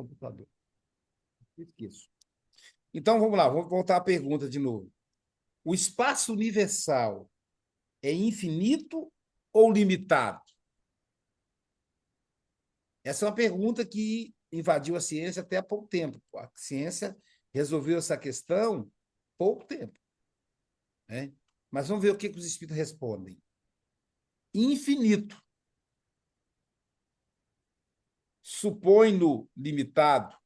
computador. Esqueço. Então, vamos lá, vamos voltar à pergunta de novo. O espaço universal é infinito ou limitado? Essa é uma pergunta que invadiu a ciência até há pouco tempo. A ciência resolveu essa questão há pouco tempo, né? Mas vamos ver o que os espíritos respondem. Infinito. Supõe-no limitado,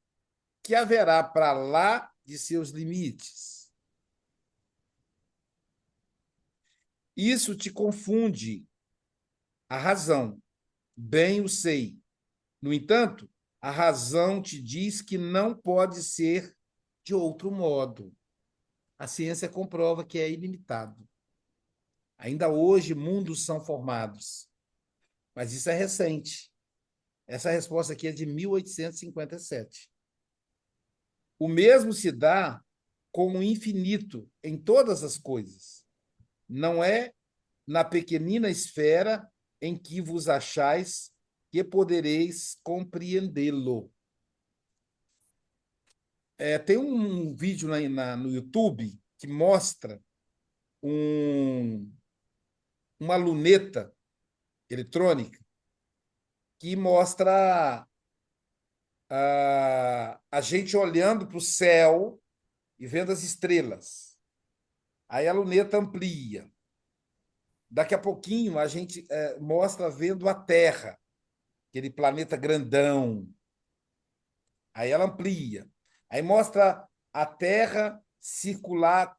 que haverá para lá de seus limites. Isso te confunde a razão. Bem o sei. No entanto, a razão te diz que não pode ser de outro modo. A ciência comprova que é ilimitado. Ainda hoje, mundos são formados. Mas isso é recente. Essa resposta aqui é de 1857. O mesmo se dá com o infinito em todas as coisas. Não é na pequenina esfera em que vos achais que podereis compreendê-lo. Tem um vídeo no YouTube que mostra uma luneta eletrônica que mostra a gente olhando para o céu e vendo as estrelas. Aí a luneta amplia. Daqui a pouquinho a gente mostra vendo a Terra, aquele planeta grandão. Aí ela amplia. Aí mostra a Terra circular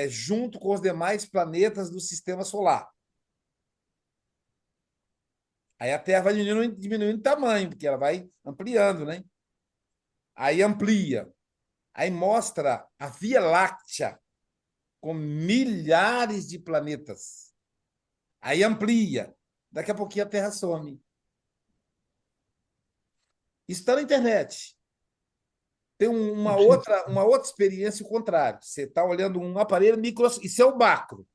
junto com os demais planetas do sistema solar. Aí a Terra vai diminuindo de tamanho, porque ela vai ampliando, né? Aí amplia. Aí mostra a Via Láctea com milhares de planetas. Aí amplia. Daqui a pouquinho a Terra some. Está na internet. Tem uma outra experiência, o contrário. Você está olhando um aparelho microscópico. Isso é o macro.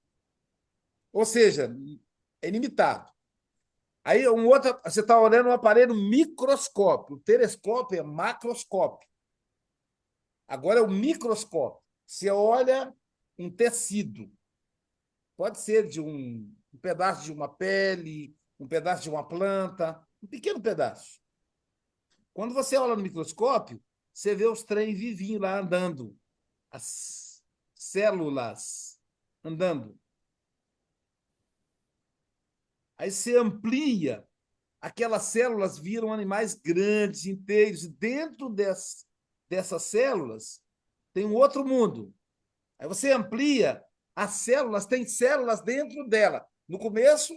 Ou seja, é ilimitado. Aí você está olhando um aparelho microscópio. O telescópio é macroscópio. Agora é o microscópio. Você olha um tecido. Pode ser de um pedaço de uma pele, um pedaço de uma planta, um pequeno pedaço. Quando você olha no microscópio, você vê os trem vivinhos lá andando, as células andando. Aí você amplia, aquelas células viram animais grandes, inteiros, e dentro dessas células tem um outro mundo. Aí você amplia, as células, tem células dentro dela. No começo,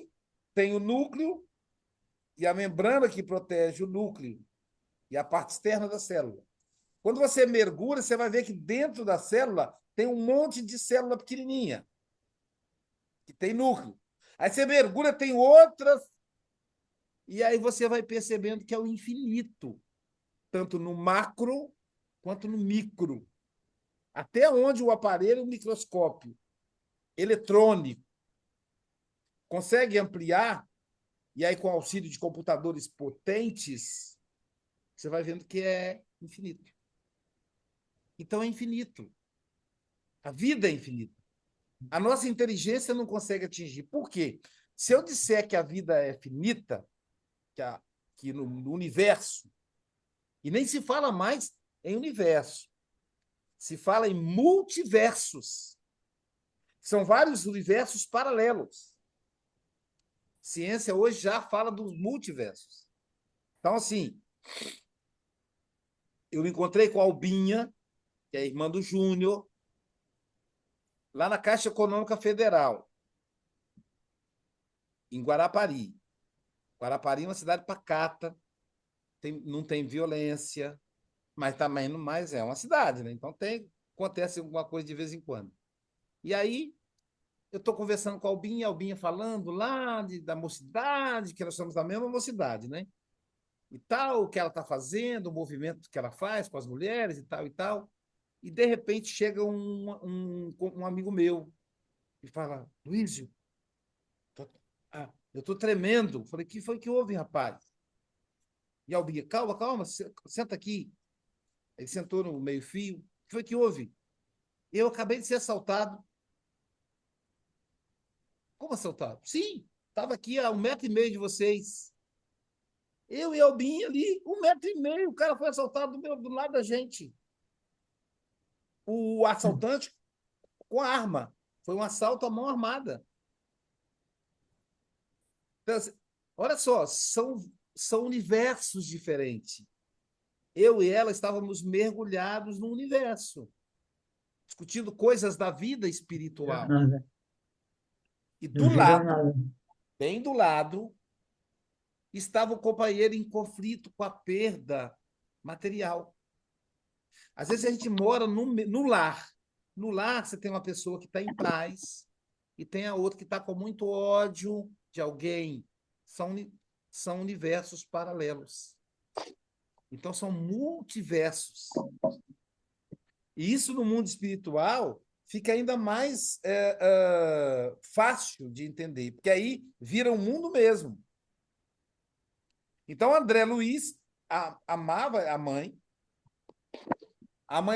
tem o núcleo e a membrana que protege o núcleo e a parte externa da célula. Quando você mergulha, você vai ver que dentro da célula tem um monte de célula pequenininha, que tem núcleo. Aí você mergulha, tem outras, e aí você vai percebendo que é o infinito, tanto no macro quanto no micro. Até onde o aparelho, o microscópio eletrônico, consegue ampliar, e aí com auxílio de computadores potentes, você vai vendo que é infinito. Então é infinito. A vida é infinita. A nossa inteligência não consegue atingir. Por quê? Se eu disser que a vida é finita, que no universo, e nem se fala mais em universo, se fala em multiversos. São vários universos paralelos. Ciência hoje já fala dos multiversos. Então, assim, eu me encontrei com a Albinha, que é a irmã do Júnior, lá na Caixa Econômica Federal, em Guarapari. Guarapari é uma cidade pacata, não tem violência, mas também não mais é uma cidade, né? Então acontece alguma coisa de vez em quando. E aí eu estou conversando com a Albinha falando lá da mocidade, que nós somos da mesma mocidade, né? E tal, o que ela está fazendo, o movimento que ela faz com as mulheres e tal e tal. E de repente chega um amigo meu e fala: Luísio, eu estou tremendo. Falei: que foi que houve, rapaz? E Albinha, calma, calma, senta aqui. Ele sentou no meio-fio. O que foi que houve? Eu acabei de ser assaltado. Como assaltado? Sim, estava aqui a 1,5 metro de vocês. Eu e Albinha ali, 1,5 metro. O cara foi assaltado do lado da gente. O assaltante com arma. Foi um assalto à mão armada. Então, assim, olha só, são universos diferentes. Eu e ela estávamos mergulhados no universo, discutindo coisas da vida espiritual. Jornada. E Eu do vi lado, jornada. bem do lado, estava o companheiro em conflito com a perda material. Às vezes a gente mora no lar. No lar, você tem uma pessoa que está em paz e tem a outra que está com muito ódio de alguém. São, são universos paralelos. Então, são multiversos. E isso no mundo espiritual fica ainda mais fácil de entender, porque aí vira um mundo mesmo. Então, André Luiz amava a mãe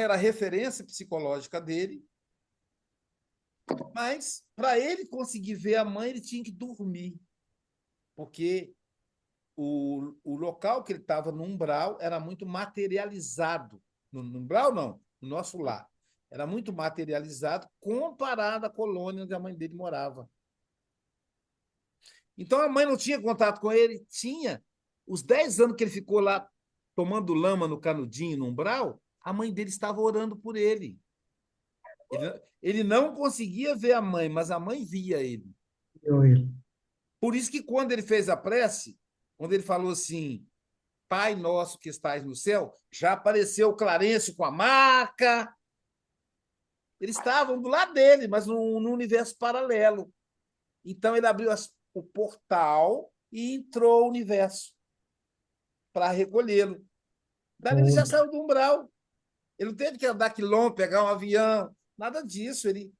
era a referência psicológica dele, mas para ele conseguir ver a mãe, ele tinha que dormir, porque o local que ele estava no umbral era muito materializado. No umbral, não, no nosso lar. Era muito materializado comparado à colônia onde a mãe dele morava. Então a mãe não tinha contato com ele? Tinha. Os 10 anos que ele ficou lá tomando lama no canudinho, no umbral, a mãe dele estava orando por ele. Ele não conseguia ver a mãe, mas a mãe via ele. Eu ele. Por isso que quando ele fez a prece, quando ele falou assim, Pai nosso que estás no céu, já apareceu o Clarence com a maca. Eles estavam do lado dele, mas num universo paralelo. Então ele abriu o portal e entrou o universo para recolhê-lo. Daí ele já Outro. saiu do umbral. Ele não teve que andar quilômetro, pegar um avião, nada disso. Ele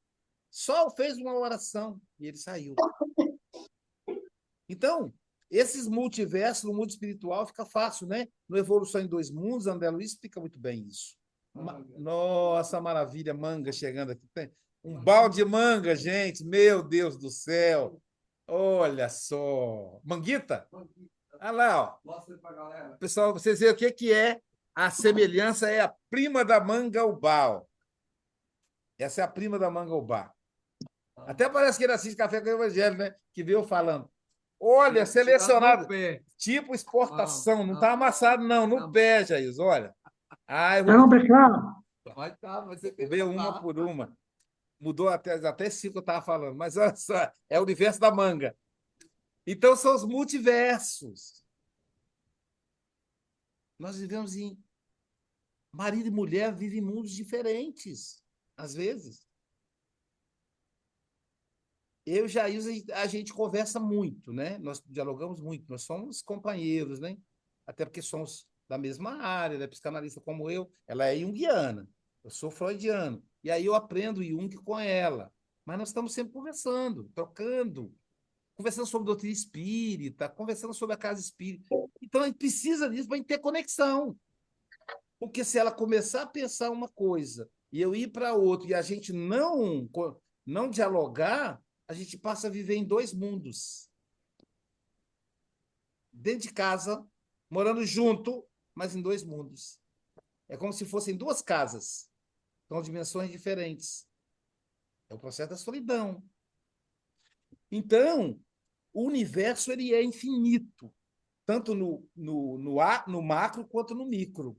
só fez uma oração e ele saiu. Então, esses multiversos no mundo espiritual fica fácil, né? No Evolução em Dois Mundos, André Luiz explica muito bem isso. Nossa, maravilha, manga chegando aqui. Tem um balde de manga, gente. Meu Deus do céu. Olha só. Manguita? Olha lá, ó. Mostra para galera. Pessoal, vocês veem o que é a semelhança é a prima da manga ubal. Essa é a prima da manga ubá. Até parece que ele assiste Café com o Evangelho, né? Que veio falando. Olha, selecionado. Tipo exportação. Não está amassado, não. No pé, Jair. Olha. Ah, eu vou Não, pessoal. vai tá, você veio uma por uma. Mudou até 5 eu estava falando, mas olha só, é o universo da manga. Então são os multiversos. Nós vivemos em. Marido e mulher vivem em mundos diferentes, às vezes. Eu e o Jair, a gente conversa muito, né? Nós dialogamos muito, nós somos companheiros, né? Até porque somos da mesma área, ela é psicanalista como eu, ela é junguiana, eu sou freudiano. E aí eu aprendo Jung com ela. Mas nós estamos sempre conversando, trocando, conversando sobre doutrina espírita, conversando sobre a casa espírita. Então a gente precisa disso para a gente ter conexão. Porque se ela começar a pensar uma coisa e eu ir para outra e a gente não dialogar, a gente passa a viver em dois mundos. Dentro de casa, morando junto, mas em dois mundos. É como se fossem duas casas, com dimensões diferentes. É o processo da solidão. Então, o universo ele é infinito, tanto no macro quanto no micro.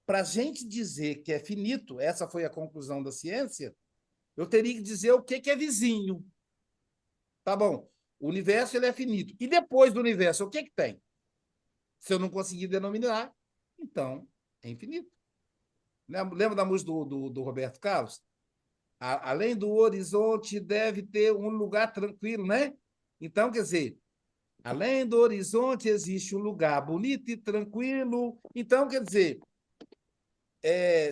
Para a gente dizer que é finito, essa foi a conclusão da ciência, eu teria que dizer o que é vizinho. Tá bom, o universo ele é finito. E depois do universo, o que tem? Se eu não conseguir denominar, então é infinito. Lembra da música do Roberto Carlos? Além do horizonte deve ter um lugar tranquilo, né? Então, quer dizer, além do horizonte existe um lugar bonito e tranquilo. Então, quer dizer,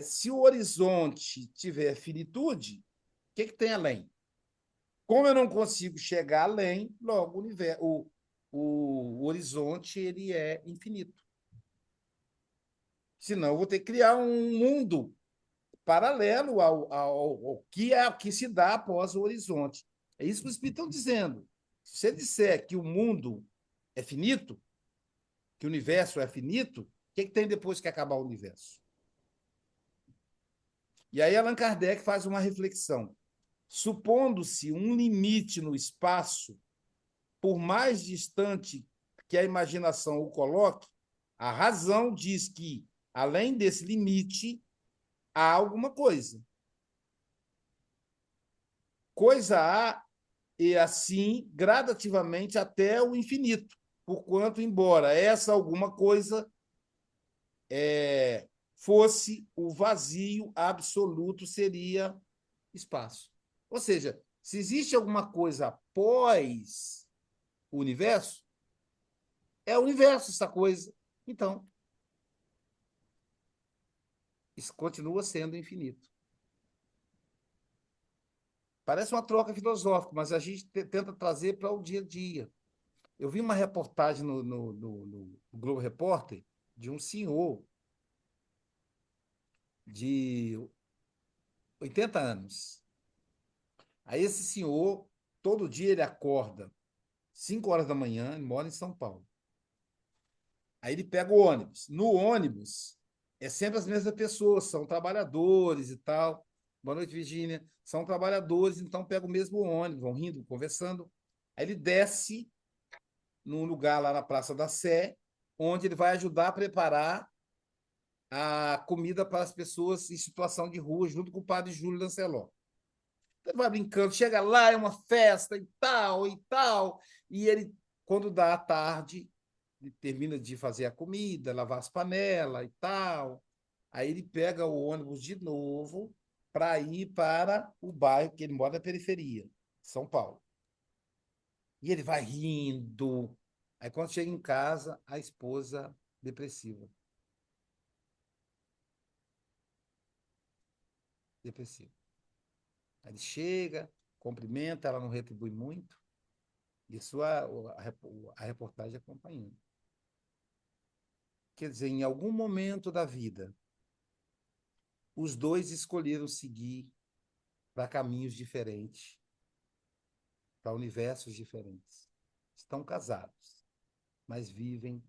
se o horizonte tiver finitude, o que tem além? Como eu não consigo chegar além, logo o horizonte ele é infinito. Senão, eu vou ter que criar um mundo paralelo ao que é o que se dá após o horizonte. É isso que os espíritos estão dizendo. Se você disser que o mundo é finito, que o universo é finito, o que tem depois que acabar o universo? E aí Allan Kardec faz uma reflexão. Supondo-se um limite no espaço, por mais distante que a imaginação o coloque, a razão diz que, além desse limite, há alguma coisa. Coisa há, e assim, gradativamente, até o infinito. Porquanto, embora essa alguma coisa fosse o vazio absoluto, seria espaço. Ou seja, se existe alguma coisa após o universo, é o universo essa coisa. Então, isso continua sendo infinito. Parece uma troca filosófica, mas a gente tenta trazer para o dia a dia. Eu vi uma reportagem no Globo Repórter de um senhor de 80 anos. Aí esse senhor, todo dia ele acorda 5 horas da manhã, ele mora em São Paulo. Aí ele pega o ônibus. No ônibus, é sempre as mesmas pessoas, são trabalhadores e tal. Boa noite, Virgínia. São trabalhadores, então pega o mesmo ônibus, vão rindo, conversando. Aí ele desce num lugar lá na Praça da Sé, onde ele vai ajudar a preparar a comida para as pessoas em situação de rua, junto com o padre Júlio Lancelot. Então ele vai brincando, chega lá, é uma festa e tal, e tal. E ele, quando dá a tarde, ele termina de fazer a comida, lavar as panelas e tal. Aí ele pega o ônibus de novo para ir para o bairro que ele mora na periferia, São Paulo. E ele vai rindo. Aí quando chega em casa, a esposa depressiva. Depressiva. Aí ele chega, cumprimenta, ela não retribui muito. Isso a reportagem acompanhando. Quer dizer, em algum momento da vida, os dois escolheram seguir para caminhos diferentes, para universos diferentes. Estão casados, mas vivem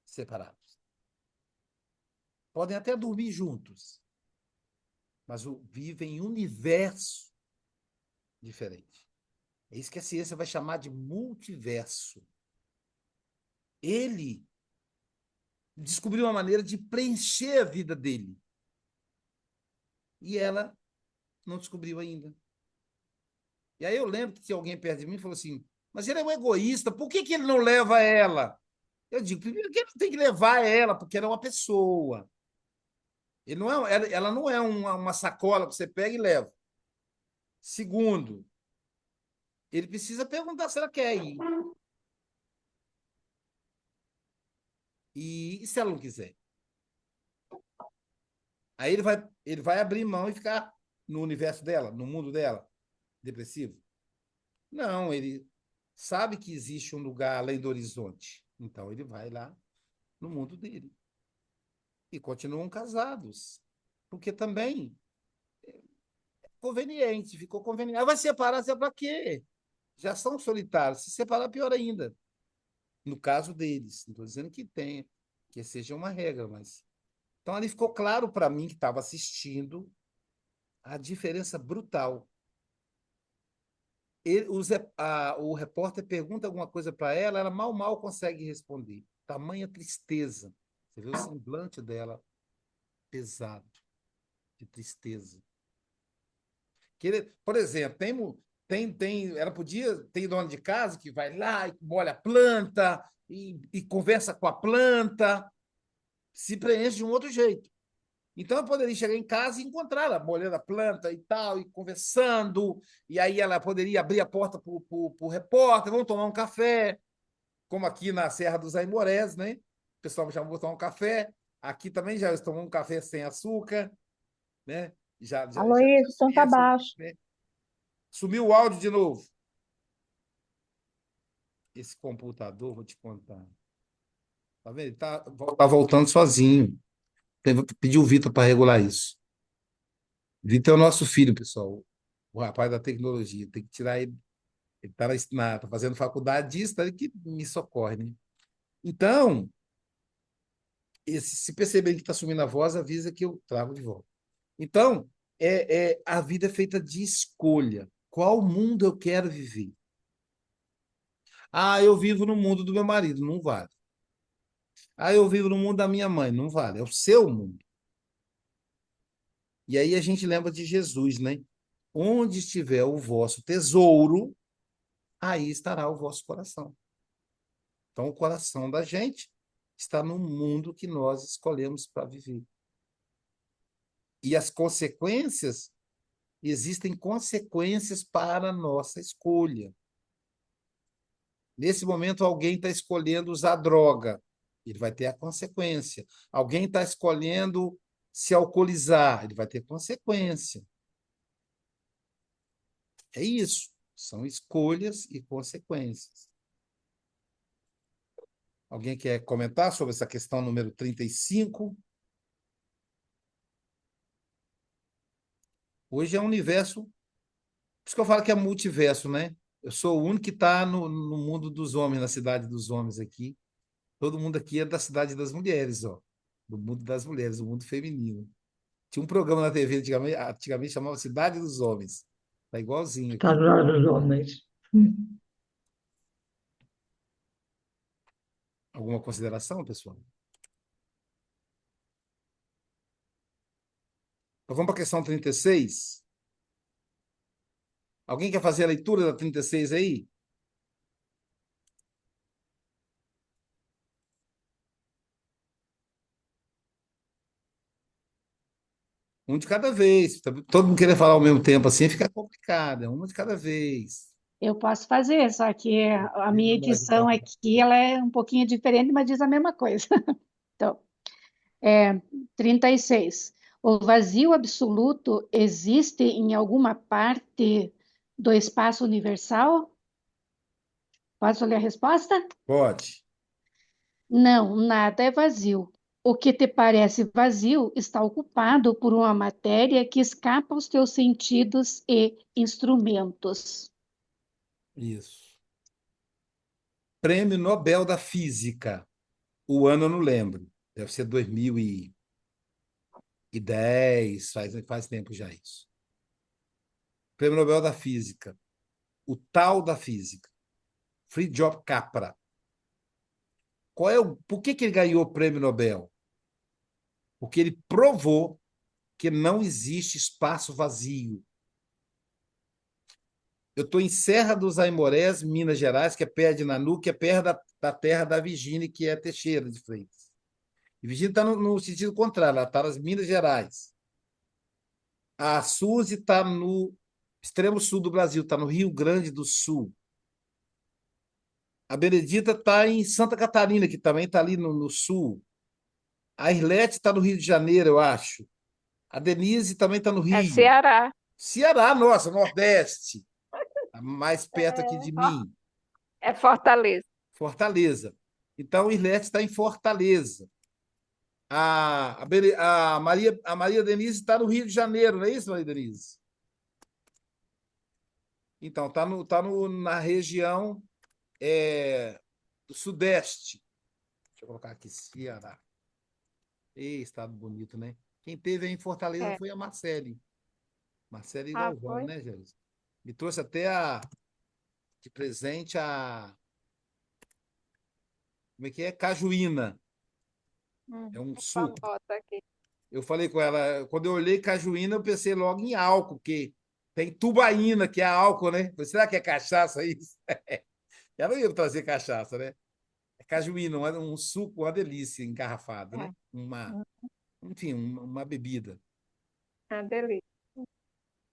separados. Podem até dormir juntos, mas vivem em universo diferente. É isso que a ciência vai chamar de multiverso. Ele descobriu uma maneira de preencher a vida dele. E ela não descobriu ainda. E aí eu lembro que tinha alguém perto de mim e falou assim, mas ele é um egoísta, por que ele não leva ela? Eu digo, primeiro que ele não tem que levar ela, porque ela é uma pessoa. Ele não é, ela não é uma sacola que você pega e leva. Segundo, ele precisa perguntar se ela quer ir. E se ela não quiser? Aí ele vai abrir mão e ficar no universo dela, no mundo dela, depressivo? Não, ele sabe que existe um lugar além do horizonte. Então ele vai lá no mundo dele. E continuam casados. Porque também é conveniente, ficou conveniente. Aí vai separar, você para quê? Já são solitários. Se separar, pior ainda. No caso deles. Não estou dizendo que tenha, que seja uma regra, mas. Então ali ficou claro para mim que estava assistindo a diferença brutal. O repórter pergunta alguma coisa para ela, ela mal consegue responder. Tamanha tristeza. Você vê o semblante dela pesado, de tristeza. Por exemplo, ela podia ter dona de casa que vai lá e molha a planta e conversa com a planta, se preenche de um outro jeito. Então, eu poderia chegar em casa e encontrá-la molhando a planta e tal, e conversando, e aí ela poderia abrir a porta para o repórter, vamos tomar um café, como aqui na Serra dos Aimorés, né? O pessoal me chamou para tomar um café. Aqui também já tomamos um café sem açúcar, né? Já Aloysio, o som tá conheço, baixo. né? Sumiu o áudio de novo. Esse computador, vou te contar. Tá vendo? Tá voltando sozinho. Pedir o Vitor para regular isso. Vitor é o nosso filho, pessoal. O rapaz da tecnologia. Tem que tirar ele. Ele tá fazendo faculdade disso, tá? Ele que me socorre, né? Então, se perceber que está sumindo a voz, avisa que eu trago de volta. Então, a vida é feita de escolha. Qual mundo eu quero viver? Ah, eu vivo no mundo do meu marido, não vale. Ah, eu vivo no mundo da minha mãe, não vale. É o seu mundo. E aí a gente lembra de Jesus, né? Onde estiver o vosso tesouro, aí estará o vosso coração. Então, o coração da gente está no mundo que nós escolhemos para viver. E as consequências, existem consequências para a nossa escolha. Nesse momento, alguém está escolhendo usar droga, ele vai ter a consequência. Alguém está escolhendo se alcoolizar, ele vai ter consequência. É isso. São escolhas e consequências. Alguém quer comentar sobre essa questão número 35? Hoje é um universo, por isso que eu falo que é multiverso, né? Eu sou o único que está no mundo dos homens, na cidade dos homens aqui. Todo mundo aqui é da cidade das mulheres, ó. Do mundo das mulheres, do mundo feminino. Tinha um programa na TV antigamente chamava Cidade dos Homens. Tá igualzinho Está aqui. do lado dos homens. Alguma consideração, pessoal? Então vamos para a questão 36. Alguém quer fazer a leitura da 36 aí? Um de cada vez. Todo mundo querer falar ao mesmo tempo assim fica complicado. É uma de cada vez. Eu posso fazer, só que a minha Lembra nós, então. edição aqui ela é um pouquinho diferente, mas diz a mesma coisa. Então, 36. O vazio absoluto existe em alguma parte do espaço universal? Posso ler a resposta? Pode. Não, nada é vazio. O que te parece vazio está ocupado por uma matéria que escapa aos teus sentidos e instrumentos. Isso. Prêmio Nobel da Física. O ano eu não lembro. Deve ser 2010. Faz tempo já isso. Prêmio Nobel da Física. O tal da física. Fritjof Capra. Por que ele ganhou o prêmio Nobel? Porque ele provou que não existe espaço vazio. Eu estou em Serra dos Aimorés, Minas Gerais, que é perto de Nanu, que é perto da terra da Virgínia, que é Teixeira de Freitas. E Virgínia está no sentido contrário, ela está nas Minas Gerais. A Suzy está no extremo sul do Brasil, está no Rio Grande do Sul. A Benedita está em Santa Catarina, que também está ali no sul. A Irlete está no Rio de Janeiro, eu acho. A Denise também está no É Rio. Ceará. Ceará, nossa, Nordeste. Tá mais perto aqui É, de mim. é Fortaleza. Fortaleza. Então, Irlete está em Fortaleza. A Maria Denise está no Rio de Janeiro, não é isso, Maria Denise? Então, na região do Sudeste. Deixa eu colocar aqui, Ceará. Ei, estado bonito, né? Quem teve aí em Fortaleza É. foi a Marcele. Marcele Ah, Galvão, foi? né, Jesus? Me trouxe até de presente como é que é? Cajuína. É um Opa, suco. bota aqui. Eu falei com ela, quando eu olhei cajuína, eu pensei logo em álcool, porque tem tubaína, que é álcool, né? Falei, será que é cachaça isso? Ela não ia trazer cachaça, né? É cajuína, um suco, uma delícia, engarrafado, É. né? Enfim, uma bebida. Uma delícia.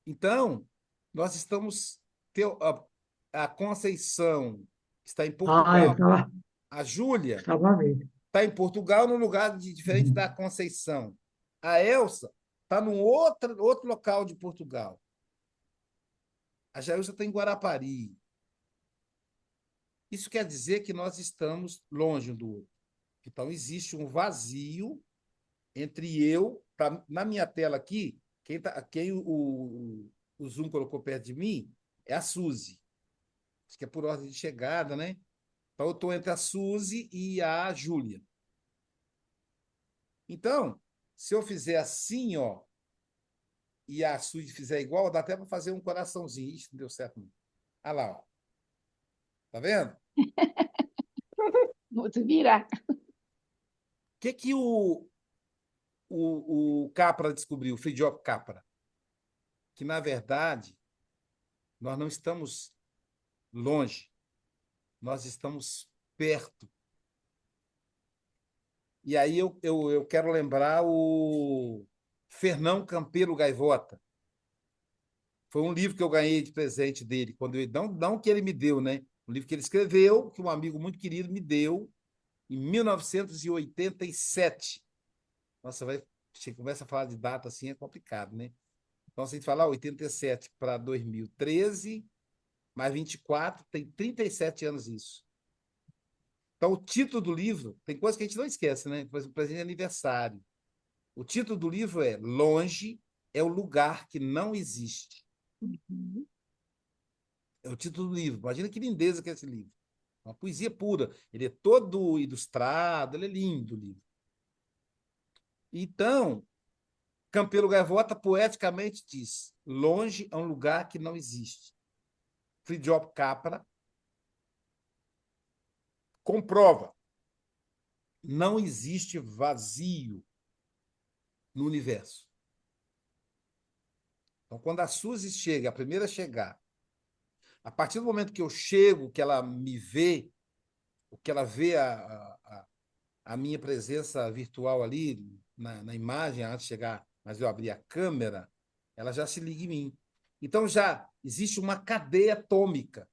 Então, nós estamos. A Conceição está em Ah, Portugal. A Júlia estava a ver. está em Portugal, num lugar diferente da Conceição. A Elsa está num outro local de Portugal. A Jailson está em Guarapari. Isso quer dizer que nós estamos longe um do outro. Então, existe um vazio entre eu, na minha tela aqui, quem o Zoom colocou perto de mim é a Suzy. Acho que é por ordem de chegada, né? Então, eu estou entre a Suzy e a Júlia. Então, se eu fizer assim, ó, e a Suzy fizer igual, dá até para fazer um coraçãozinho. Ixi, não deu certo, não. Olha lá, ó. Tá vendo? Vou te virar. O que o Capra descobriu, o Fritjof Capra? Que, na verdade, nós não estamos longe, nós estamos perto. E aí eu quero lembrar o Fernão Campelo Gaivota. Foi um livro que eu ganhei de presente dele, quando não que ele me deu, né? Um livro que ele escreveu, que um amigo muito querido me deu, em 1987. Nossa, você começa a falar de data assim, é complicado, né? Então, se a gente falar 87 para 2013, mais 24, tem 37 anos isso. Então, o título do livro, tem coisa que a gente não esquece, né? Por exemplo, presente de aniversário. O título do livro é Longe é o lugar que não existe. Uhum. É o título do livro. Imagina que lindeza que é esse livro. Uma poesia pura. Ele é todo ilustrado, ele é lindo o livro. Então, Campelo Gaivota poeticamente diz: longe é um lugar que não existe. Fritjof Capra comprova: não existe vazio no universo. Então, quando a Suzy chega, a primeira a chegar, a partir do momento que eu chego, que ela me vê, que ela vê a minha presença virtual ali na imagem, antes de chegar, mas eu abrir a câmera, ela já se liga em mim. Então, já existe uma cadeia atômica.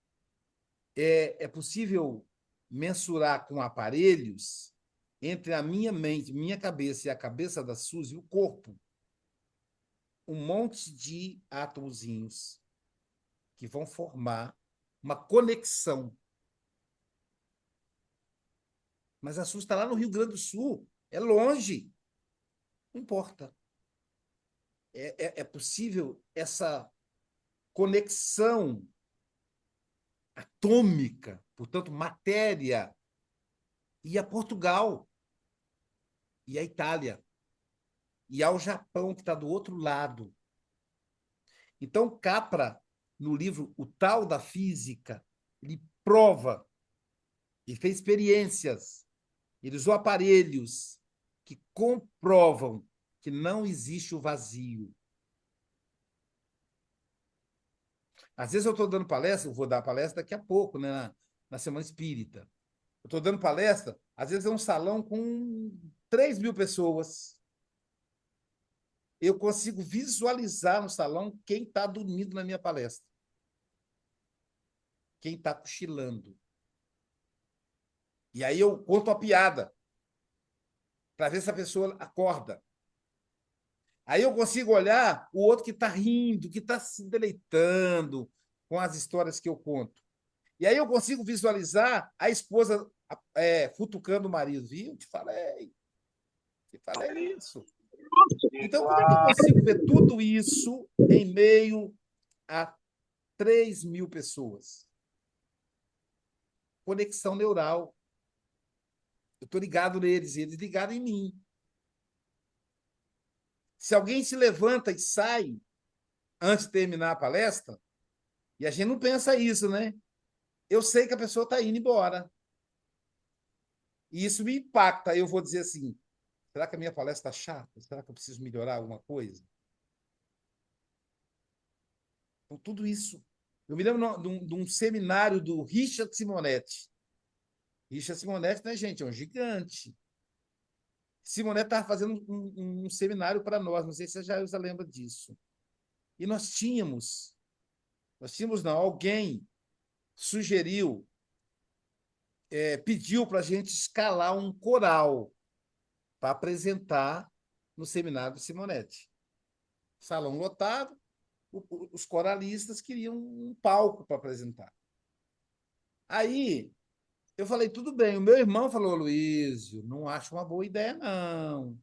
É possível mensurar com aparelhos entre a minha mente, minha cabeça e a cabeça da Suzy, o corpo, um monte de átomozinhos que vão formar uma conexão. Mas a Suzy está lá no Rio Grande do Sul, é longe, não importa. É possível essa conexão atômica, portanto, matéria, e a Portugal, e a Itália, e ao Japão, que está do outro lado. Então, Capra, no livro O Tal da Física, ele prova, ele fez experiências, ele usou aparelhos que comprovam que não existe o vazio. Às vezes eu estou dando palestra, eu vou dar palestra daqui a pouco, né, na Semana Espírita. Eu estou dando palestra, às vezes é um salão com 3.000 pessoas. Eu consigo visualizar no salão quem está dormindo na minha palestra, quem está cochilando. E aí eu conto a piada para ver se a pessoa acorda. Aí eu consigo olhar o outro que está rindo, que está se deleitando com as histórias que eu conto. E aí eu consigo visualizar a esposa futucando o marido. Viu? Te falei isso. Então, como é que eu consigo ver tudo isso em meio a 3.000 pessoas? Conexão neural. Eu estou ligado neles e eles ligados em mim. Se alguém se levanta e sai antes de terminar a palestra, e a gente não pensa isso, né? Eu sei que a pessoa está indo embora. E isso me impacta. Eu vou dizer assim: será que a minha palestra está chata? Será que eu preciso melhorar alguma coisa? Então, tudo isso. Eu me lembro de um seminário do Richard Simonetti. Richard Simonetti, né, gente? É um gigante. Simonetti estava fazendo um seminário para nós, não sei se a já lembra disso. E não, alguém sugeriu, pediu para a gente escalar um coral para apresentar no seminário do Simonetti. Salão lotado, os coralistas queriam um palco para apresentar. Aí eu falei, tudo bem. O meu irmão falou, Luísio, não acho uma boa ideia, não.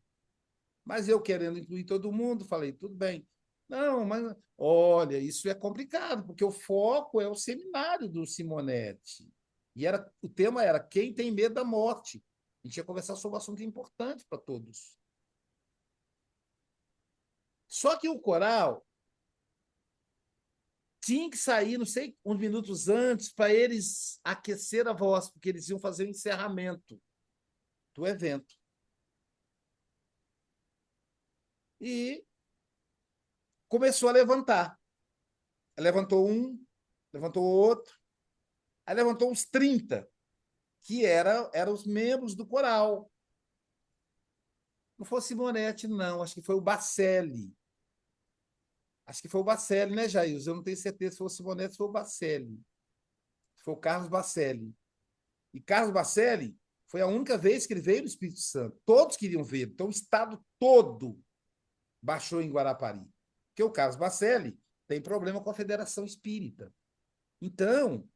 Mas eu querendo incluir todo mundo, falei, tudo bem. Não, mas olha, isso é complicado, porque o foco é o seminário do Simonetti. O tema era quem tem medo da morte. A gente ia conversar sobre um assunto importante para todos. Só que o coral tinha que sair, não sei, uns minutos antes, para eles aquecer a voz, porque eles iam fazer o encerramento do evento. E começou a levantar. Levantou um, levantou outro, aí levantou uns 30, que eram os membros do coral. Não foi o Simonetti, não, acho que foi o Bacelli. Acho que foi o Bacelli, né, Jair? Eu não tenho certeza se foi o Simonetti ou se foi o Bacelli. Foi o Carlos Bacelli. E Carlos Bacelli foi a única vez que ele veio no Espírito Santo. Todos queriam ver. Então, o estado todo baixou em Guarapari. Porque o Carlos Bacelli tem problema com a Federação Espírita. Então,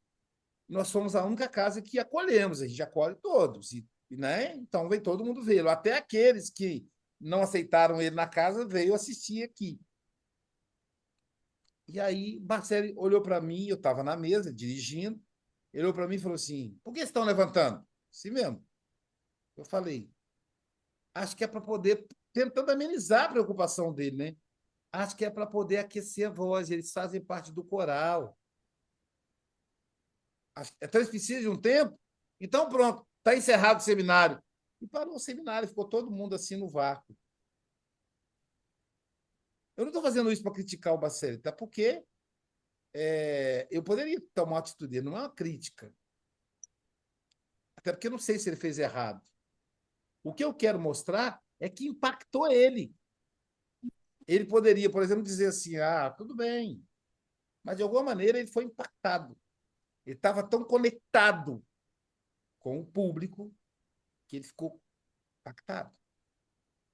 nós fomos a única casa que acolhemos. A gente acolhe todos. Né? Então, veio todo mundo vê-lo. Até aqueles que não aceitaram ele na casa veio assistir aqui. E aí, Bacelli olhou para mim, eu estava na mesa, dirigindo. Ele olhou para mim e falou assim: por que estão levantando? Assim mesmo. Eu falei: acho que é para poder, tentando amenizar a preocupação dele, né? Acho que é para poder aquecer a voz, eles fazem parte do coral. Então eles precisam de um tempo? Então pronto, está encerrado o seminário. E parou o seminário, ficou todo mundo assim no vácuo. Eu não estou fazendo isso para criticar o Bacelli, tá? Porque eu poderia tomar uma atitude, não é uma crítica. Até porque eu não sei se ele fez errado. O que eu quero mostrar é que impactou ele. Ele poderia, por exemplo, dizer assim: ah, tudo bem. Mas, de alguma maneira, ele foi impactado. Ele estava tão conectado com o público que ele ficou impactado.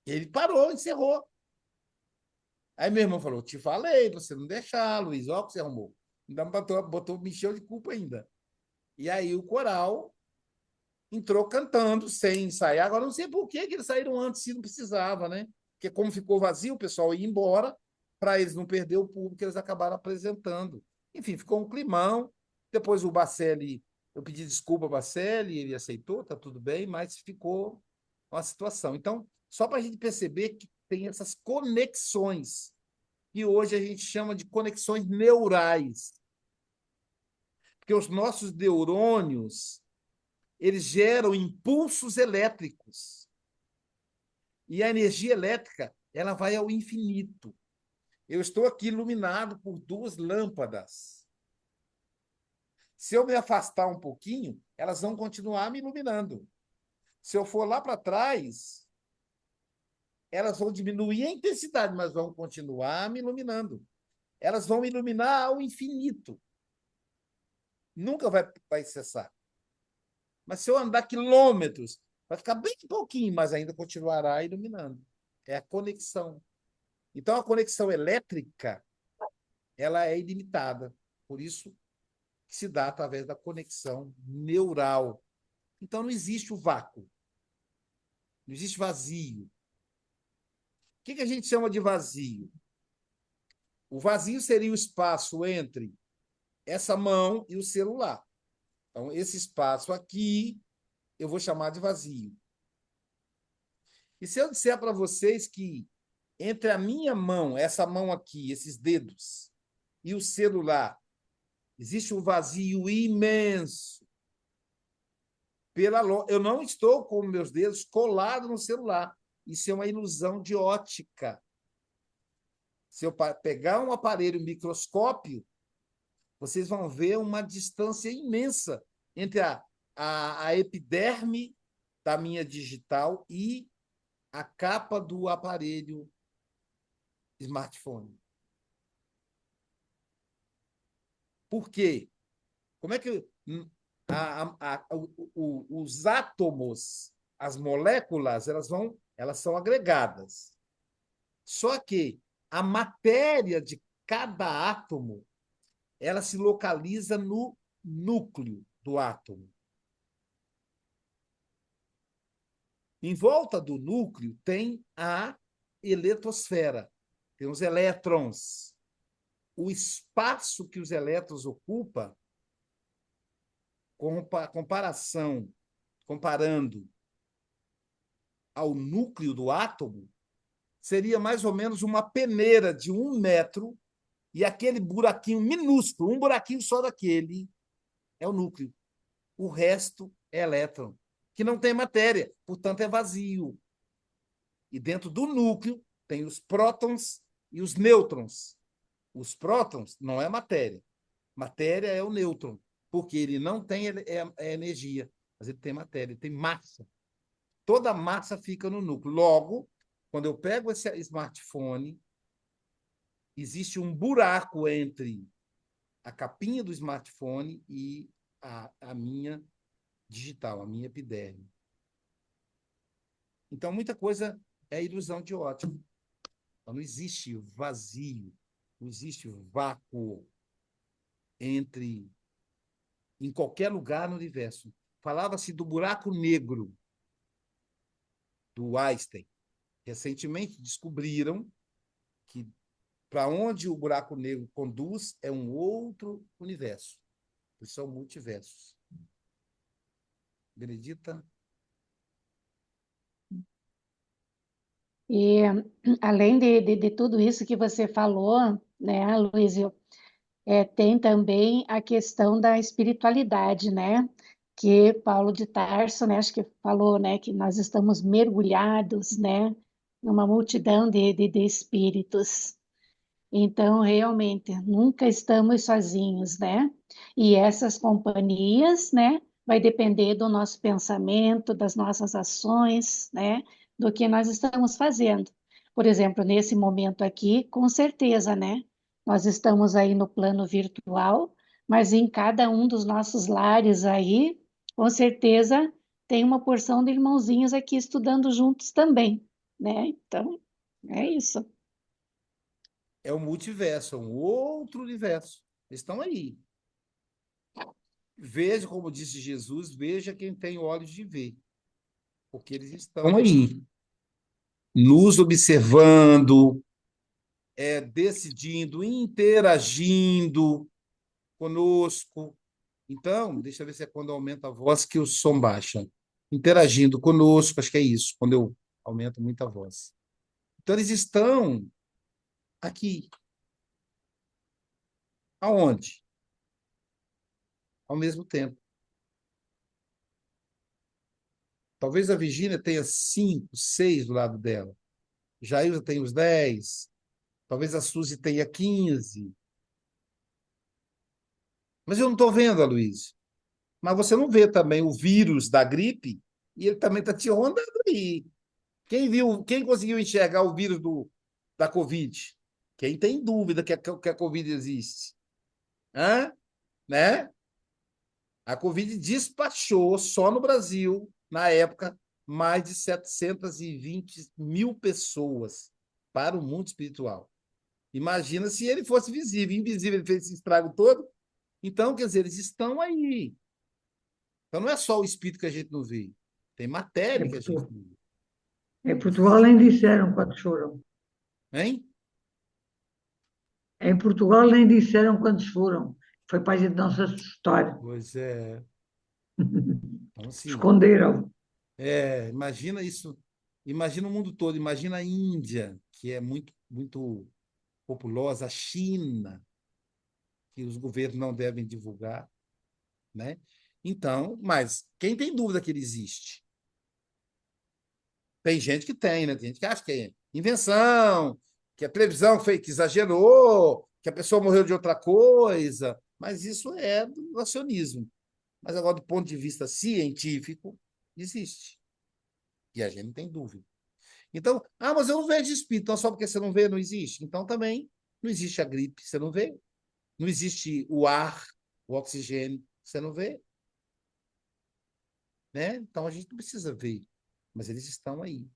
Ele parou, encerrou. Aí meu irmão falou: te falei, você não deixar, Luiz, olha o que você arrumou. Ainda me encheu de culpa ainda. E aí o coral entrou cantando sem ensaiar. Agora, não sei por que eles saíram antes, se não precisava, né? Porque como ficou vazio, o pessoal ia embora, para eles não perder o público, eles acabaram apresentando. Enfim, ficou um climão. Depois o Bacelli, eu pedi desculpa ao Bacelli, ele aceitou, tá tudo bem, mas ficou uma situação. Então, só para a gente perceber que tem essas conexões, que hoje a gente chama de conexões neurais. Porque os nossos neurônios, eles geram impulsos elétricos. E a energia elétrica, ela vai ao infinito. Eu estou aqui iluminado por duas lâmpadas. Se eu me afastar um pouquinho, elas vão continuar me iluminando. Se eu for lá para trás, elas vão diminuir a intensidade, mas vão continuar me iluminando. Elas vão me iluminar ao infinito. Nunca vai cessar. Mas se eu andar quilômetros, vai ficar bem pouquinho, mas ainda continuará iluminando. É a conexão. Então, a conexão elétrica, ela é ilimitada. Por isso que se dá através da conexão neural. Então, não existe o vácuo. Não existe vazio. O que a gente chama de vazio? O vazio seria o espaço entre essa mão e o celular. Então, esse espaço aqui, eu vou chamar de vazio. E se eu disser para vocês que entre a minha mão, essa mão aqui, esses dedos, e o celular, existe um vazio imenso. Eu não estou com meus dedos colados no celular. Isso é uma ilusão de ótica. Se eu pegar um aparelho microscópio, vocês vão ver uma distância imensa entre a epiderme da minha digital e a capa do aparelho smartphone. Por quê? Como é que os átomos, as moléculas, elas são agregadas. Só que a matéria de cada átomo, ela se localiza no núcleo do átomo. Em volta do núcleo tem eletrosfera, tem os elétrons. O espaço que os elétrons ocupam, comparando ao núcleo do átomo, seria mais ou menos uma peneira de 1 metro, e aquele buraquinho minúsculo, um buraquinho só daquele, é o núcleo. O resto é elétron, que não tem matéria, portanto é vazio. E dentro do núcleo tem os prótons e os nêutrons. Os prótons não é matéria. Matéria é o nêutron, porque ele não tem energia, mas ele tem matéria, ele tem massa. Toda a massa fica no núcleo. Logo, quando eu pego esse smartphone, existe um buraco entre a capinha do smartphone e a minha digital, a minha epiderme. Então, muita coisa é ilusão de ótica. Então, não existe vazio, não existe vácuo em qualquer lugar no universo. Falava-se do buraco negro do Einstein. Recentemente descobriram que para onde o buraco negro conduz é um outro universo. Eles são multiversos. Benedita? E além de tudo isso que você falou, né, Luísio, tem também a questão da espiritualidade, né? Que Paulo de Tarso, né, acho que falou, né, que nós estamos mergulhados, né, numa multidão de espíritos. Então, realmente, nunca estamos sozinhos, né? E essas companhias, né, vai depender do nosso pensamento, das nossas ações, né, do que nós estamos fazendo. Por exemplo, nesse momento aqui, com certeza, né, nós estamos aí no plano virtual, mas em cada um dos nossos lares aí, com certeza, tem uma porção de irmãozinhos aqui estudando juntos também, né? Então, é isso. É o multiverso, é um outro universo. Eles estão aí. Veja, como disse Jesus, veja quem tem olhos de ver, porque eles estão aí, nos observando, decidindo, interagindo conosco. Então, deixa eu ver se é quando aumenta a voz que o som baixa. Interagindo conosco, acho que é isso, quando eu aumento muito a voz. Então, eles estão aqui. Aonde? Ao mesmo tempo. Talvez a Virgínia tenha 5, 6 do lado dela. Jailza tem os 10. Talvez a Suzy tenha 15. Mas eu não estou vendo, Aloysio. Mas você não vê também o vírus da gripe, e ele também está te rondando aí. Quem viu, quem conseguiu enxergar o vírus da Covid? Quem tem dúvida que a Covid existe? Hã? Né? A Covid despachou só no Brasil, na época, mais de 720 mil pessoas para o mundo espiritual. Imagina se ele fosse visível. Invisível, ele fez esse estrago todo. Então, quer dizer, eles estão aí. Então, não é só o espírito que a gente não vê. Tem matéria Em que a gente Portugal, não vê. em Portugal nem disseram quantos foram. Hein? Em Portugal nem disseram quantos foram. Foi para a gente não se assustar. Pois é. Então, assim, Esconderam. imagina isso. Imagina o mundo todo. Imagina a Índia, que é muito, muito populosa, a China, que os governos não devem divulgar, né? Então, mas quem tem dúvida que ele existe? Tem gente que tem, né? Tem gente que acha que é invenção, que a televisão que exagerou, que a pessoa morreu de outra coisa, mas isso é do nacionalismo. Mas agora, do ponto de vista científico, existe. E a gente não tem dúvida. Então, mas eu não vejo espírito, então só porque você não vê, não existe. Então também não existe a gripe, você não vê. Não existe o ar, o oxigênio, você não vê. Né? Então a gente não precisa ver, mas eles estão aí.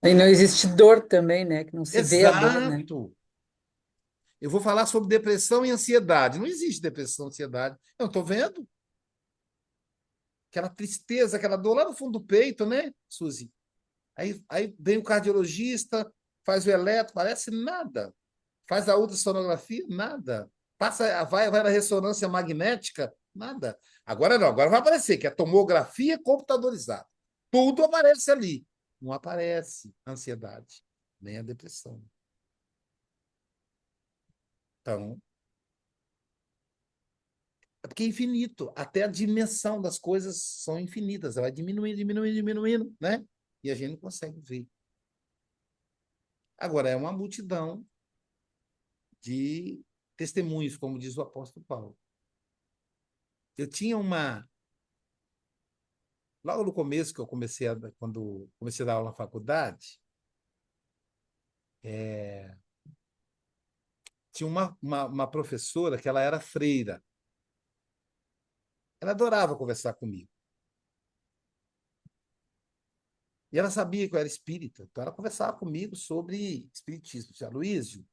E não existe dor também, né? Que não se vê a dor, né? Exato. Eu vou falar sobre depressão e ansiedade. Não existe depressão e ansiedade. Eu não estou vendo. Aquela tristeza, aquela dor lá no fundo do peito, né, Suzy? Aí vem o cardiologista, Faz o eletro, parece nada. Faz a ultrassonografia, nada. Vai na ressonância magnética, nada. Agora não, agora vai aparecer, que é tomografia computadorizada. Tudo aparece ali. Não aparece a ansiedade, nem a depressão. Então, é porque é infinito. Até a dimensão das coisas são infinitas. Ela vai diminuindo, diminuindo, diminuindo, né? E a gente não consegue ver. Agora, é uma multidão de testemunhos, como diz o apóstolo Paulo. Eu tinha uma. Logo no começo, quando comecei a dar aula na faculdade, tinha uma professora que ela era freira. Ela adorava conversar comigo. E ela sabia que eu era espírita. Então, ela conversava comigo sobre espiritismo. Dizia, Aloísio,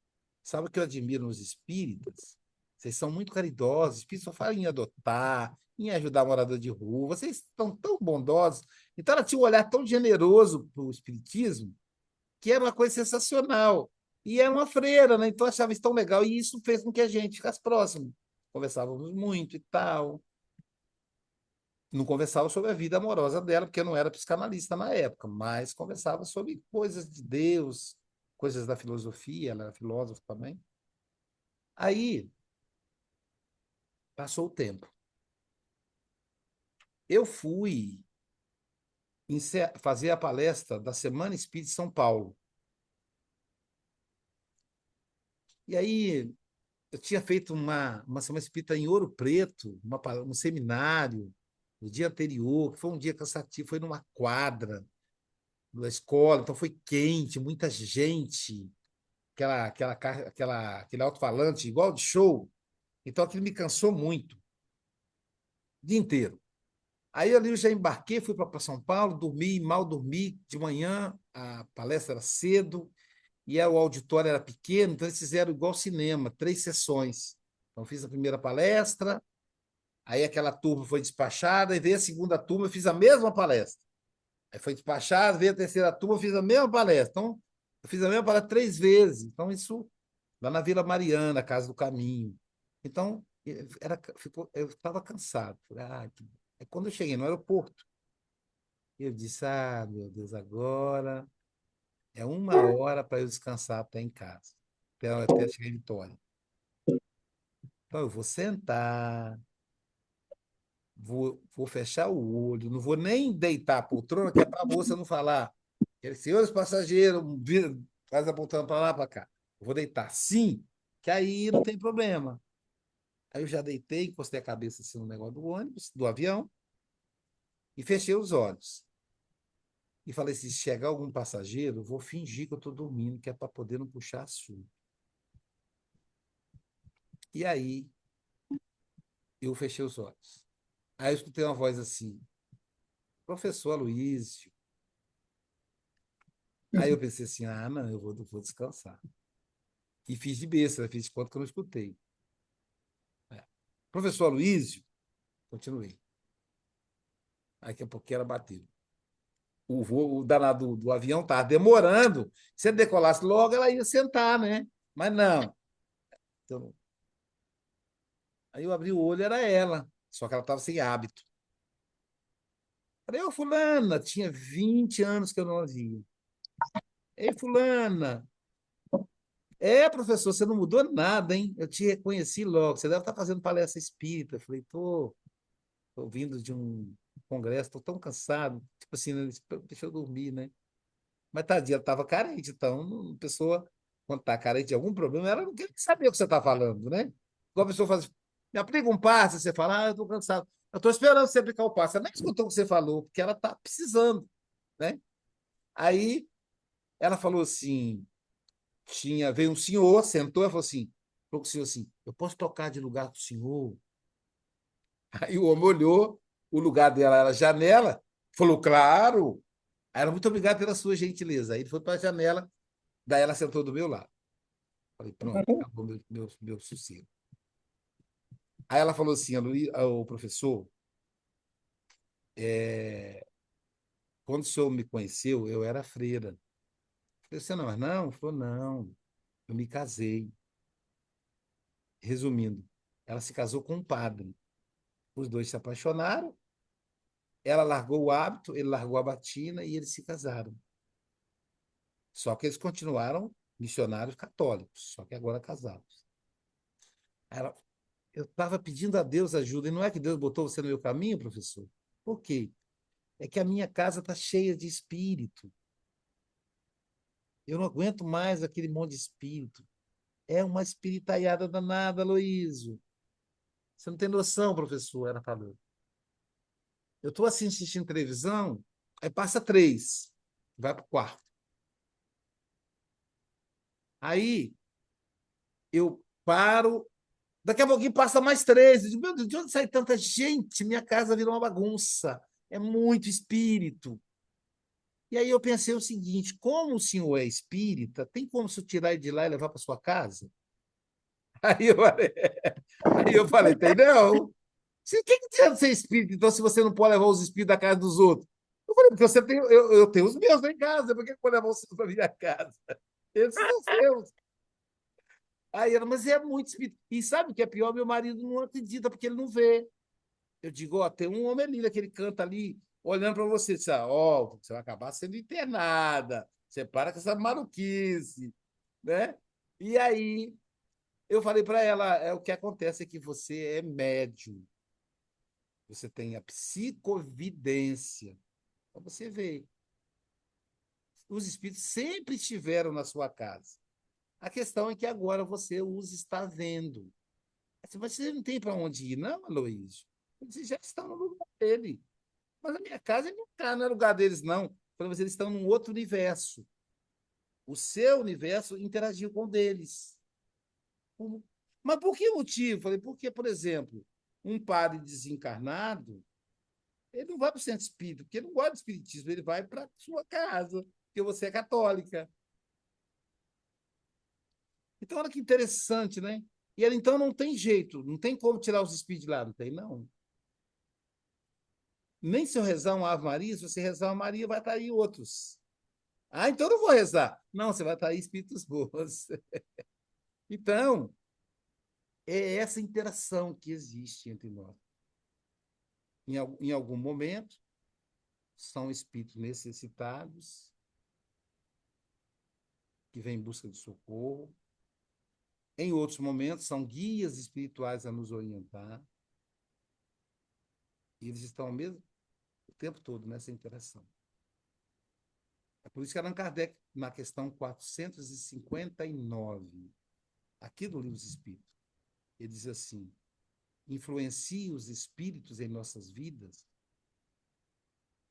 sabe o que eu admiro nos espíritas? Vocês são muito caridosos. Espíritos só falam em adotar, em ajudar morador de rua. Vocês estão tão bondosos. Então, ela tinha um olhar tão generoso para o espiritismo que era uma coisa sensacional. E era uma freira, né? Então, eu achava isso tão legal. E isso fez com que a gente ficasse próximo. Conversávamos muito e tal. Não conversava sobre a vida amorosa dela, porque eu não era psicanalista na época, mas conversava sobre coisas de Deus, coisas da filosofia, ela era filósofa também. Aí, passou o tempo. Eu fui fazer a palestra da Semana Espírita de São Paulo. E aí, eu tinha feito uma Semana Espírita em Ouro Preto, um seminário, no dia anterior, que foi um dia cansativo, foi numa quadra da escola, então foi quente, muita gente. Aquele alto-falante igual de show. Então aquilo me cansou muito, o dia inteiro. Aí ali eu já embarquei, fui para São Paulo, dormi, mal dormi. De manhã a palestra era cedo e o auditório era pequeno, então eles fizeram igual cinema, 3 sessões. Então fiz a primeira palestra, aí aquela turma foi despachada, e veio a segunda turma, eu fiz a mesma palestra. Aí foi despachada, veio a terceira turma, eu fiz a mesma palestra. Então, eu fiz a mesma palestra 3 vezes. Então, isso lá na Vila Mariana, Casa do Caminho. Então, eu estava cansado. Falei, Aí, quando eu cheguei no aeroporto, eu disse: meu Deus, agora é 1 hora para eu descansar até em casa, até chegar em Vitória. Então, eu vou sentar, vou fechar o olho, não vou nem deitar a poltrona, que é para a moça não falar. Senhores passageiros, faz a poltrona para lá, para cá. Eu vou deitar sim, que aí não tem problema. Aí eu já deitei, encostei a cabeça assim no negócio do ônibus, do avião, e fechei os olhos. E falei: se chegar algum passageiro, vou fingir que eu estou dormindo, que é para poder não puxar assunto. E aí eu fechei os olhos. Aí eu escutei uma voz assim: professor Aloísio. Aí eu pensei assim: não, eu vou descansar. E fiz de besta, fiz de conta que eu não escutei. Professor Aloísio, continuei. Aí daqui a pouco ela bateu. O danado do avião estava demorando. Se ele decolasse logo, ela ia sentar, né? Mas não. Então, aí eu abri o olho, era ela, só que ela estava sem hábito. Falei: ô, fulana, tinha 20 anos que eu não a via. Ei, fulana. Professor, você não mudou nada, hein? Eu te reconheci logo. Você deve estar fazendo palestra espírita. Eu falei: tô vindo de um congresso, tô tão cansado. Tipo assim, né? Deixa eu dormir, né? Mas tadinha, ela estava carente, então a pessoa, quando está carente de algum problema, ela não quer saber o que você está falando, né? Igual a pessoa faz: me aplica um passe, você fala: eu estou cansado. Eu estou esperando você aplicar o passe. Ela nem escutou o que você falou, porque ela está precisando, né? Aí ela falou assim: veio um senhor, sentou e falou assim, falou com o senhor assim: eu posso tocar de lugar com o senhor? Aí o homem olhou, o lugar dela era a janela, falou: claro. Aí ela: muito obrigado pela sua gentileza. Aí ele foi para a janela, daí ela sentou do meu lado. Falei: pronto, acabou meu sossego. Aí ela falou assim: ao professor, quando o senhor me conheceu, eu era freira. Você não, mas não? Ele falou, não, eu me casei. Resumindo, ela se casou com um padre. Os dois se apaixonaram, ela largou o hábito, ele largou a batina e eles se casaram. Só que eles continuaram missionários católicos, só que agora casados. Ela, eu estava pedindo a Deus ajuda, e não é que Deus botou você no meu caminho, professor? Por quê? É que a minha casa está cheia de espírito. Eu não aguento mais aquele monte de espírito. É uma espiritaiada danada, Aloísio. Você não tem noção, professor, ela falou. Eu estou assim assistindo televisão, aí passa três, vai para o quarto. Aí eu paro, daqui a pouquinho passa mais três. Eu digo, meu Deus, de onde sai tanta gente? Minha casa virou uma bagunça. É muito espírito. E aí eu pensei o seguinte: como o senhor é espírita, tem como se eu tirar ele de lá e levar para sua casa? Aí eu falei, aí eu falei, tem não. O que adianta ser espírita, então, se você não pode levar os espíritos da casa dos outros? Eu falei, porque você tem, eu tenho os meus lá em casa, por que eu vou levar os seus para minha casa? Eles são seus. Aí ela, mas é muito espírito. E sabe o que é pior? Meu marido não acredita, porque ele não vê. Eu digo, ó, tem um homem ali, que ele canta ali, olhando para você, disse, ó, você vai acabar sendo internada, você para com essa maluquice, né? E aí eu falei para ela, o que acontece é que você é médium, você tem a psicovidência. Para você ver, os espíritos sempre estiveram na sua casa. A questão é que agora você os está vendo. Mas você não tem para onde ir, não, Aloysio? Eles já estão no lugar dele. Mas a minha casa é minha casa, não é lugar deles, não. Mas eles estão num outro universo. O seu universo interagiu com o deles. Mas por que motivo? Falei, porque, por exemplo, um padre desencarnado, ele não vai para o centro espírita, porque ele não gosta de espiritismo, ele vai para a sua casa, porque você é católica. Então, olha que interessante, né? E ela, então, não tem jeito, não tem como tirar os espíritos de lá, não tem, não. Nem se eu rezar uma Ave Maria, se você rezar uma Maria, vai estar aí outros. Ah, então eu não vou rezar. Não, você vai estar aí espíritos bons. Então, é essa interação que existe entre nós. Em algum momento, são espíritos necessitados, que vêm em busca de socorro. Em outros momentos, são guias espirituais a nos orientar. E eles estão o tempo todo nessa interação. É por isso que Allan Kardec, na questão 459, aqui do Livro dos Espíritos, ele diz assim: influencia os espíritos em nossas vidas?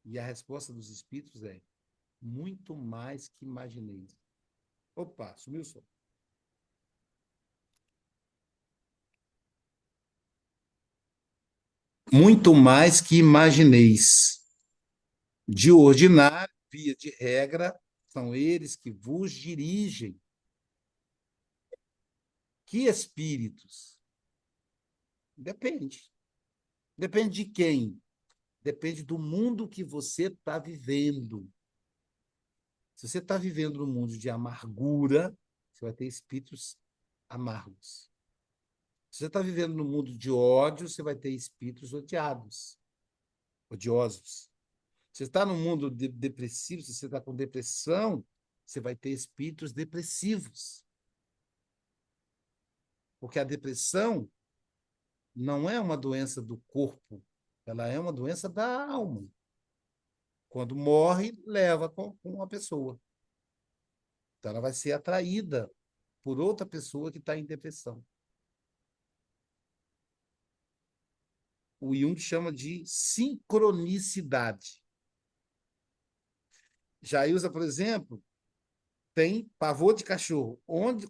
E a resposta dos espíritos é: muito mais que imagineis. Opa, sumiu o som. Muito mais que imagineis. De ordinário, via de regra, são eles que vos dirigem. Que espíritos? Depende. Depende de quem? Depende do mundo que você está vivendo. Se você está vivendo num mundo de amargura, você vai ter espíritos amargos. Se você está vivendo num mundo de ódio, você vai ter espíritos odiados, odiosos. Se você está num mundo depressivo, se você está com depressão, você vai ter espíritos depressivos. Porque a depressão não é uma doença do corpo, ela é uma doença da alma. Quando morre, leva com a pessoa. Então, ela vai ser atraída por outra pessoa que está em depressão. O Jung chama de sincronicidade. Jailza, por exemplo, tem pavor de cachorro.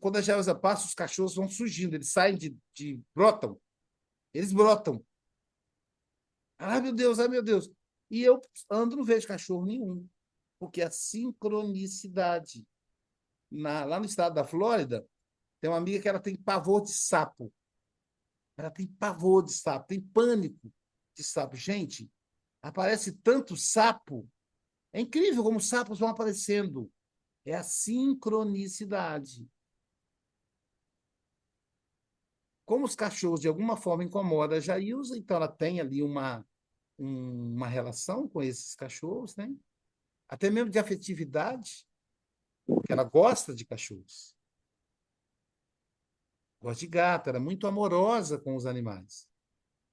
Quando a Jailza passa, os cachorros vão surgindo, eles saem brotam. Eles brotam. Ai, meu Deus, ai, meu Deus. E eu ando, não vejo cachorro nenhum. Porque a sincronicidade. Lá no estado da Flórida, tem uma amiga que ela tem pavor de sapo. Ela tem pavor de sapo, tem pânico de sapo. Gente, aparece tanto sapo. É incrível como os sapos vão aparecendo. É a sincronicidade. Como os cachorros, de alguma forma, incomodam a Jailza, então ela tem ali uma relação com esses cachorros, né? Até mesmo de afetividade, porque ela gosta de cachorros. Gosta de gato, ela é muito amorosa com os animais,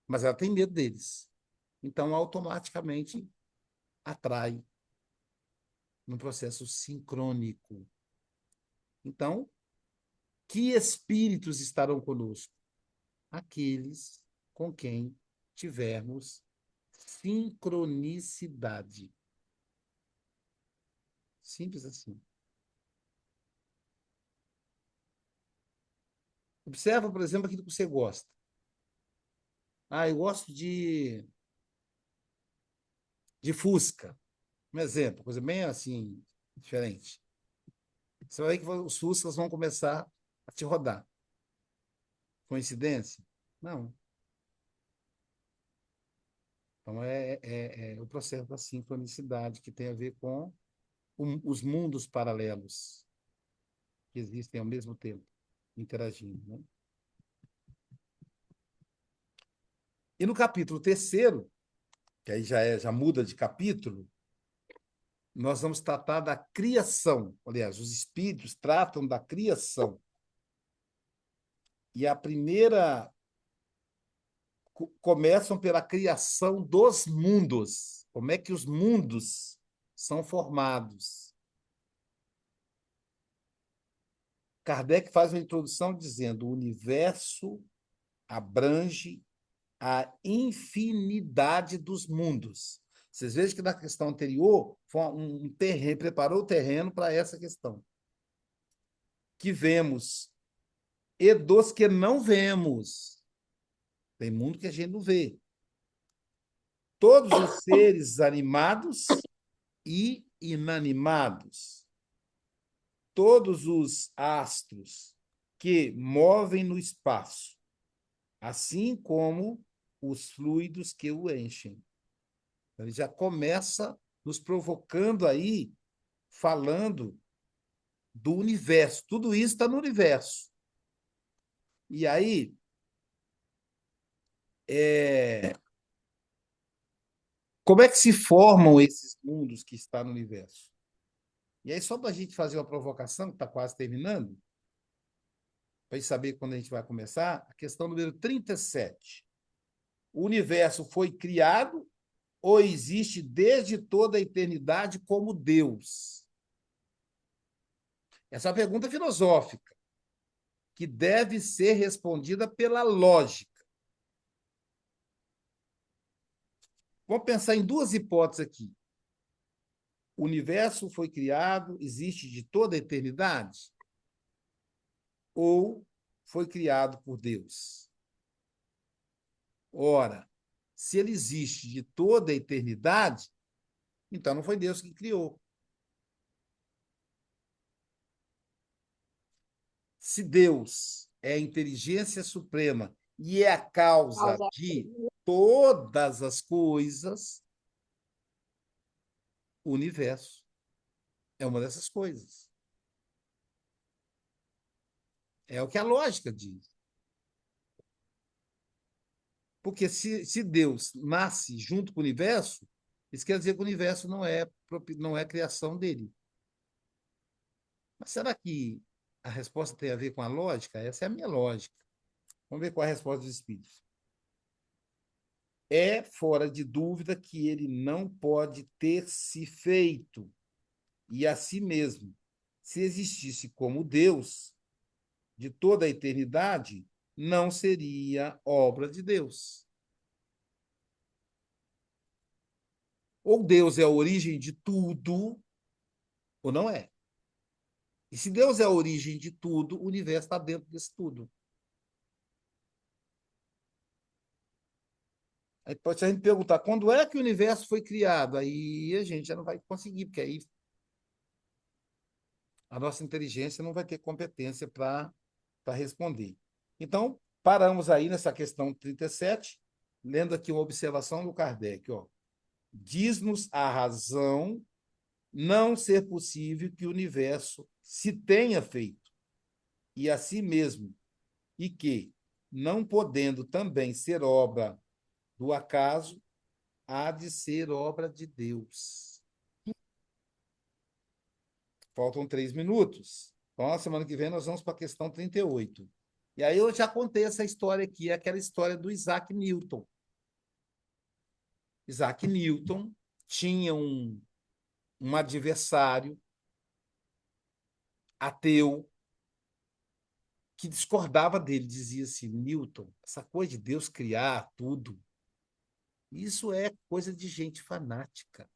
mas ela tem medo deles. Então, automaticamente, atrai num processo sincrônico. Então, que espíritos estarão conosco? Aqueles com quem tivermos sincronicidade. Simples assim. Observa, por exemplo, aquilo que você gosta. Ah, eu gosto de Fusca. Um exemplo, coisa bem assim, diferente. Você vai ver que os Fuscas vão começar a te rodar. Coincidência? Não. Então, é o processo da sincronicidade, que tem a ver com os mundos paralelos que existem ao mesmo tempo, interagindo, né? E no capítulo terceiro, que aí já muda de capítulo, nós vamos tratar da criação. Aliás, os espíritos tratam da criação. E a primeira começam pela criação dos mundos. Como é que os mundos são formados? Kardec faz uma introdução dizendo: o universo abrange a infinidade dos mundos. Vocês vejam que na questão anterior foi um terreno, preparou o terreno para essa questão. Que vemos e dos que não vemos. Tem mundo que a gente não vê. Todos os seres animados e inanimados. Todos os astros que movem no espaço, assim como os fluidos que o enchem. Então, ele já começa nos provocando aí, falando do universo. Tudo isso está no universo. E aí, como é que se formam esses mundos que estão no universo? E aí, só para a gente fazer uma provocação, que está quase terminando, para a gente saber quando a gente vai começar, a questão número 37. O universo foi criado ou existe desde toda a eternidade como Deus? Essa é uma pergunta filosófica, que deve ser respondida pela lógica. Vamos pensar em duas hipóteses aqui. O universo foi criado, existe de toda a eternidade? Ou foi criado por Deus? Ora, se ele existe de toda a eternidade, então não foi Deus que criou. Se Deus é a inteligência suprema e é a causa de todas as coisas, o universo é uma dessas coisas. É o que a lógica diz. Porque se Deus nasce junto com o universo, isso quer dizer que o universo não é criação dele. Mas será que a resposta tem a ver com a lógica? Essa é a minha lógica. Vamos ver qual é a resposta dos espíritos. É fora de dúvida que ele não pode ter se feito, e a si mesmo. Se existisse como Deus, de toda a eternidade, não seria obra de Deus. Ou Deus é a origem de tudo, ou não é. E se Deus é a origem de tudo, o universo está dentro desse tudo. Aí pode a gente perguntar, quando é que o universo foi criado? Aí a gente já não vai conseguir, porque aí a nossa inteligência não vai ter competência para responder. Então, paramos aí nessa questão 37, lendo aqui uma observação do Kardec. Ó. Diz-nos a razão não ser possível que o universo se tenha feito, e a si mesmo, e que, não podendo também ser obra do acaso, há de ser obra de Deus. Faltam 3 minutos. Então, na semana que vem, nós vamos para a questão 38. E aí eu já contei essa história aqui, aquela história do Isaac Newton. Isaac Newton tinha um adversário ateu que discordava dele, dizia assim: Newton, essa coisa de Deus criar tudo, isso é coisa de gente fanática.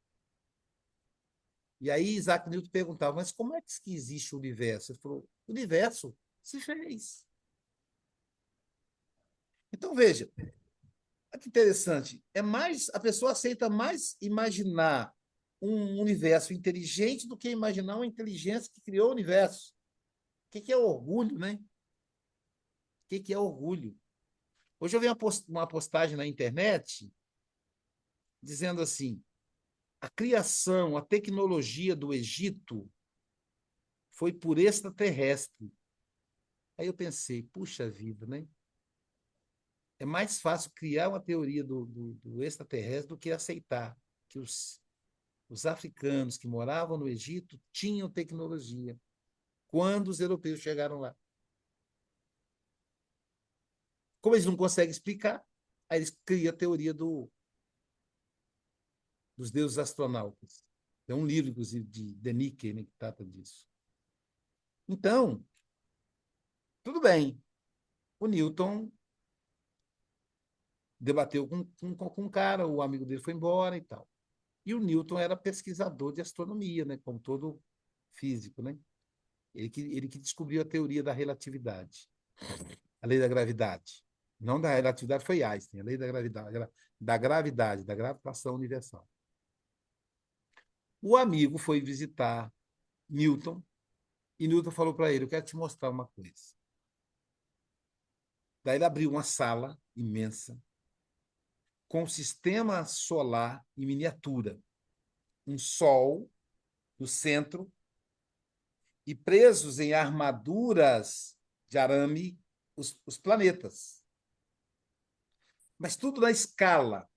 E aí Isaac Newton perguntava: mas como é que existe o universo? Ele falou: o universo se fez. Então, veja, olha que interessante. A pessoa aceita mais imaginar um universo inteligente do que imaginar uma inteligência que criou o universo. O que é orgulho, né? O que é orgulho? Hoje eu vi uma postagem na internet dizendo assim: a criação, a tecnologia do Egito foi por extraterrestre. Aí eu pensei, puxa vida, né? É mais fácil criar uma teoria do extraterrestre do que aceitar que os africanos que moravam no Egito tinham tecnologia quando os europeus chegaram lá. Como eles não conseguem explicar, aí eles criam a teoria dos deuses astronautas. Tem um livro, inclusive, de Deniken, né, que trata disso. Então, tudo bem. O Newton debateu com um cara, o amigo dele foi embora e tal. E o Newton era pesquisador de astronomia, né, como todo físico, né? Ele que descobriu a teoria da relatividade, a lei da gravidade. Não da relatividade foi Einstein, a lei da gravidade, da gravitação universal. O amigo foi visitar Newton e Newton falou para ele: eu quero te mostrar uma coisa. Daí ele abriu uma sala imensa com um sistema solar em miniatura, um sol no centro e presos em armaduras de arame os planetas. Mas tudo na escala.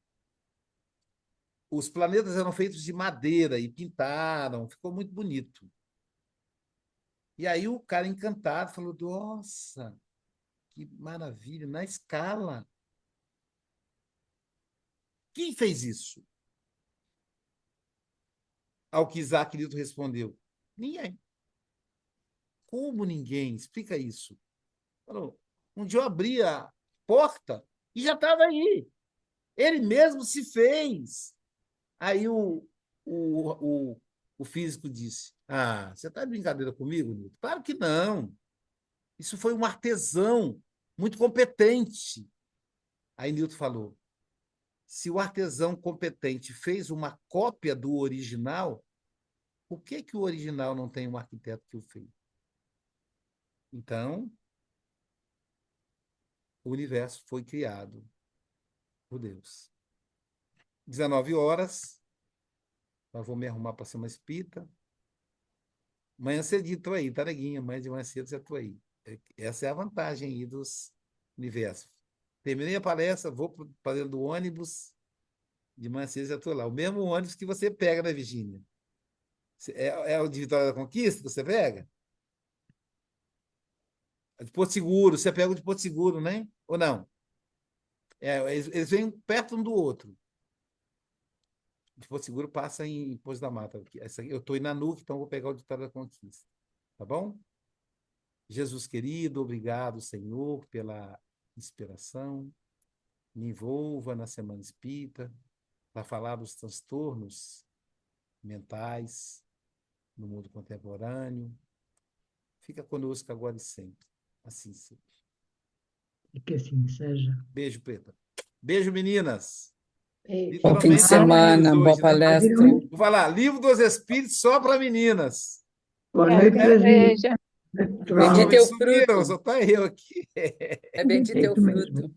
Os planetas eram feitos de madeira e pintaram, ficou muito bonito. E aí o cara encantado falou: nossa, que maravilha, na escala. Quem fez isso? Ao que Isaac Newton respondeu: ninguém. Como ninguém? Explica isso. Falou: um dia eu abri a porta e já estava aí. Ele mesmo se fez. Aí o físico disse: ah, você está de brincadeira comigo, Newton? Claro que não. Isso foi um artesão muito competente. Aí Newton falou: se o artesão competente fez uma cópia do original, por que o original não tem um arquiteto que o fez? Então, o universo foi criado por Deus. 19 horas, eu vou me arrumar para ser uma espírita. Amanhã cedinho estou aí, tá, neguinha? Amanhã de manhã cedo já estou aí. Essa é a vantagem aí dos universos. Terminei a palestra, vou para dentro do ônibus, de manhã cedo já estou lá. O mesmo ônibus que você pega, né, Virgínia? É o de Vitória da Conquista que você pega? De Porto Seguro, você pega o de Porto Seguro, né? Ou não? Eles vêm perto um do outro. De Porto Seguro passa em Pouso da Mata. Eu estou em Nanuque, então vou pegar o de Vitória da Conquista. Tá bom? Jesus querido, obrigado, Senhor, pela inspiração. Me envolva na Semana Espírita para falar dos transtornos mentais no mundo contemporâneo. Fica conosco agora e sempre. Assim seja. E que assim seja. Beijo, Preta. Beijo, meninas. Bom fim de Literalmente para meninas semana, boa hoje, né? palestra. Vou falar, Livro dos Espíritos só para meninas. Boa É, noite, Jasmine. seja. Bendito é o Sumiram, fruto. só tá eu aqui. É bendito É é o isso mesmo. fruto.